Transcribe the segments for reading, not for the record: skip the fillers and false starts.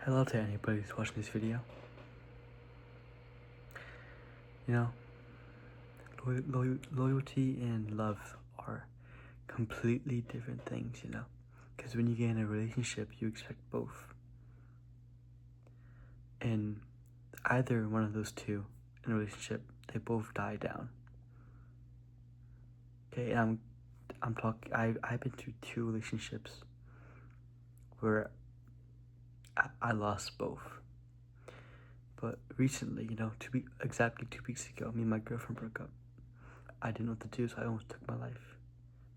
Hello to anybody who's watching this video. You know, loyalty and love are completely different things, you know? Because when you get in a relationship, you expect both. And either one of those two in a relationship, they both die down. Okay, and I'm talking, I've been through 2 relationships where I lost both. But recently, you know, exactly 2 weeks ago, me and my girlfriend broke up. I didn't know what to do, so I almost took my life.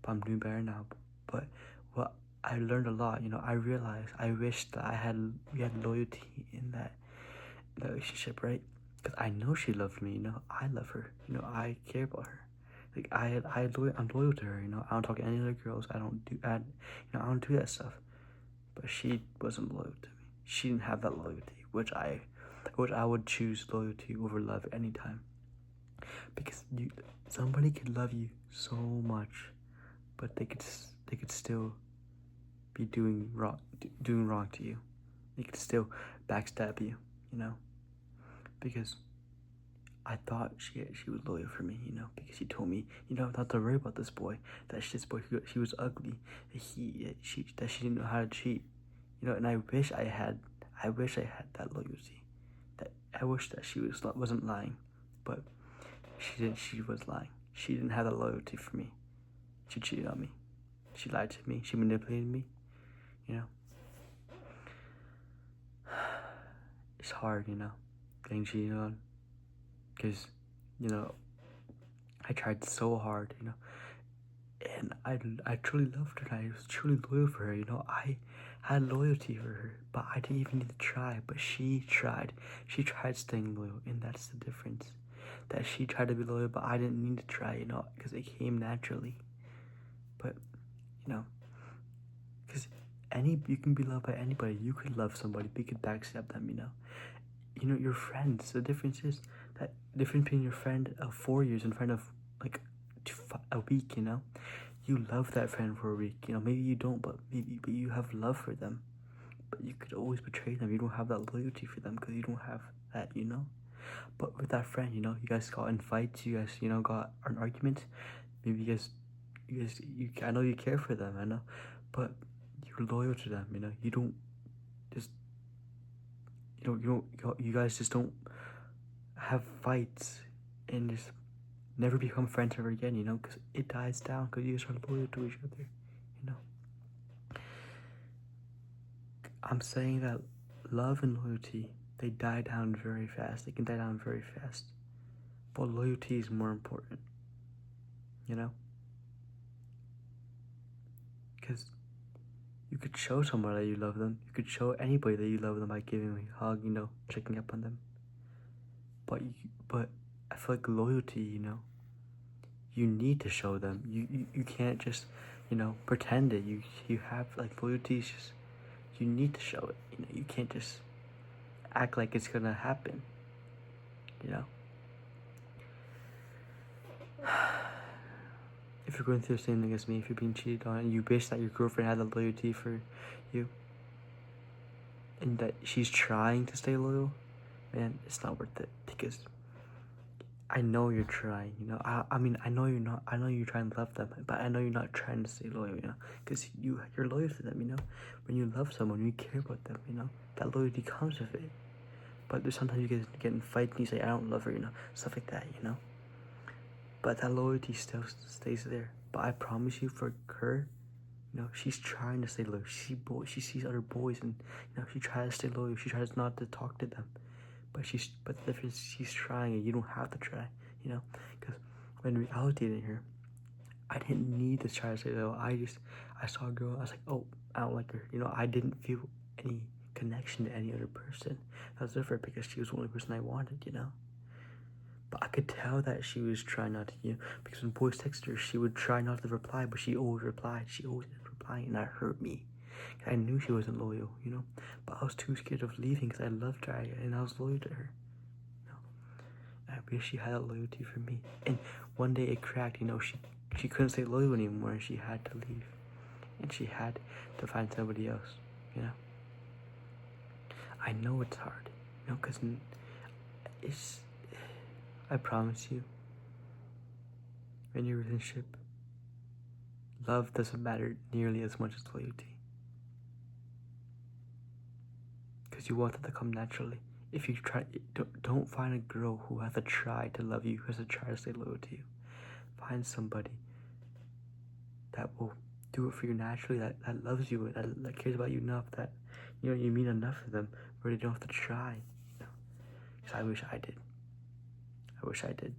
But I'm doing better now. But what I learned a lot, you know, I realized I wish that we had loyalty in that relationship, right? Because I know she loved me, you know, I love her, you know, I care about her. Like I'm loyal to her, you know. I don't talk to any other girls. I don't do that stuff. But she wasn't loyal to me. She didn't have that loyalty, which I would choose loyalty over love anytime. Because somebody could love you so much, but they could still be doing wrong to you. They could still backstab you, you know. Because I thought she was loyal for me, you know, because she told me, you know, not to worry about this boy. That this boy, he was ugly. That she didn't know how to cheat, you know. And I wish I had that loyalty. That I wish that she wasn't lying, but she didn't. She was lying. She didn't have that loyalty for me. She cheated on me. She lied to me. She manipulated me, you know. It's hard, you know, getting cheated on, because, you know, I tried so hard, you know, and I truly loved her, and I was truly loyal for her, you know. I had loyalty for her, but I didn't even need to try. But she tried staying loyal, and that's the difference. That she tried to be loyal, but I didn't need to try, you know, because it came naturally. But, you know, because you can be loved by anybody. You could love somebody, but you could backstab them, you know. You know, your friends. The difference is that difference between your friend of 4 years and friend of like a week. You know, you love that friend for a week. You know, maybe you don't, but you have love for them. But you could always betray them. You don't have that loyalty for them because you don't have that. You know. But with that friend, you know, you guys got in fights. You guys, you know, got an argument. Maybe I know you care for them. I know, but you're loyal to them. You know, you don't just you guys just don't have fights and just never become friends ever again, you know, because it dies down because you guys are loyal to each other, you know. I'm saying that love and loyalty, they die down very fast. They can die down very fast. But loyalty is more important, you know? Because you could show someone that you love them. You could show anybody that you love them by giving them a hug, you know, checking up on them. But I feel like loyalty, you know, you need to show them. You can't just, you know, pretend it. You have, like, loyalty is just, you need to show it. You know, you can't just act like it's gonna happen, you know. If you're going through the same thing as me, if you're being cheated on and you wish that your girlfriend had the loyalty for you and that she's trying to stay loyal, man, it's not worth it. Because I know you're trying, you know. I mean, I know you're trying to love them, but I know you're not trying to stay loyal, you know. Because you're loyal to them, you know. When you love someone, you care about them, you know. That loyalty comes with it. But there's sometimes you get in fights and you say, I don't love her, you know. Stuff like that, you know. But that loyalty still stays there. But I promise you, for her, you know, she's trying to stay loyal. She sees other boys, and, you know, she tries to stay loyal. She tries not to talk to them. But the difference is she's trying, and you don't have to try, you know. Because when reality in here, I didn't need to try to stay loyal. I saw a girl. I was like, oh, I don't like her. You know, I didn't feel any connection to any other person. That was different because she was the only person I wanted, you know. But I could tell that she was trying not to, you know, because when boys texted her, she would try not to reply, but she always replied. She always replied, and that hurt me. I knew she wasn't loyal, you know, but I was too scared of leaving because I loved her and I was loyal to her. You know, I wish she had a loyalty for me. And one day it cracked, you know, she couldn't stay loyal anymore, and she had to leave, and she had to find somebody else, you know. I know it's hard, you know, because it's, I promise you, in your relationship, love doesn't matter nearly as much as loyalty. Because you want that to come naturally. If you try, don't find a girl who has to try to love you, who has to try to stay loyal to you. Find somebody that will do it for you naturally, that loves you, that cares about you enough, that, you know, you mean enough to them where they don't have to try, you know. Because I wish I did. I wish I did.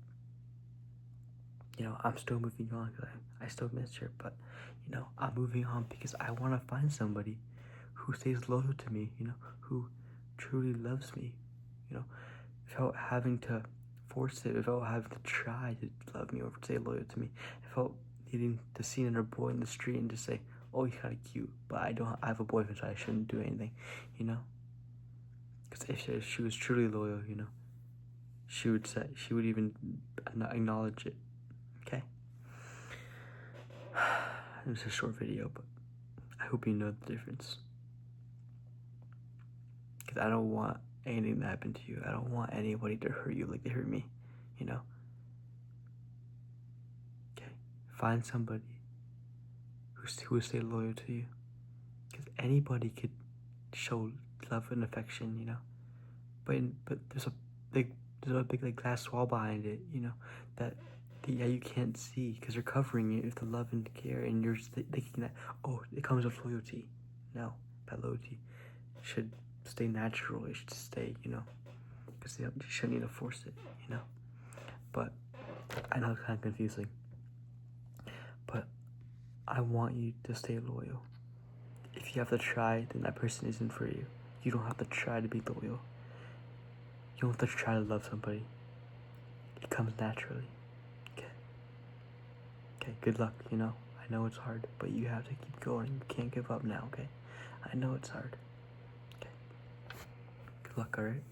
You know, I'm still moving on because I still miss her, but, you know, I'm moving on because I want to find somebody who stays loyal to me, you know, who truly loves me, you know, without having to force it, without having to try to love me or stay loyal to me, without needing to see another boy in the street and just say, oh, he's kind of cute, but I have a boyfriend, so I shouldn't do anything, you know. Because if she was truly loyal, you know, she would even acknowledge it. Okay. It was a short video, but I hope you know the difference. Because I don't want anything to happen to you. I don't want anybody to hurt you like they hurt me, you know. Okay. Find somebody who will stay loyal to you. Because anybody could show love and affection, you know. But there's a big like glass wall behind it, you know, that you can't see because they're covering it with the love and care, and you're just thinking that, oh, it comes with loyalty. No, that loyalty should stay natural. It should stay, you know, because you shouldn't need to force it, you know. But I know it's kind of confusing, but I want you to stay loyal. If you have to try, then that person isn't for you. You don't have to try to be loyal. You don't have to try to love somebody. It comes naturally. Okay, good luck, you know. I know it's hard, but you have to keep going. You can't give up now, okay? I know it's hard. Okay. Good luck, alright?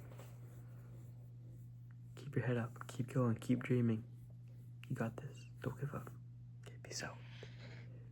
Keep your head up. Keep going. Keep dreaming. You got this. Don't give up. Okay, peace out.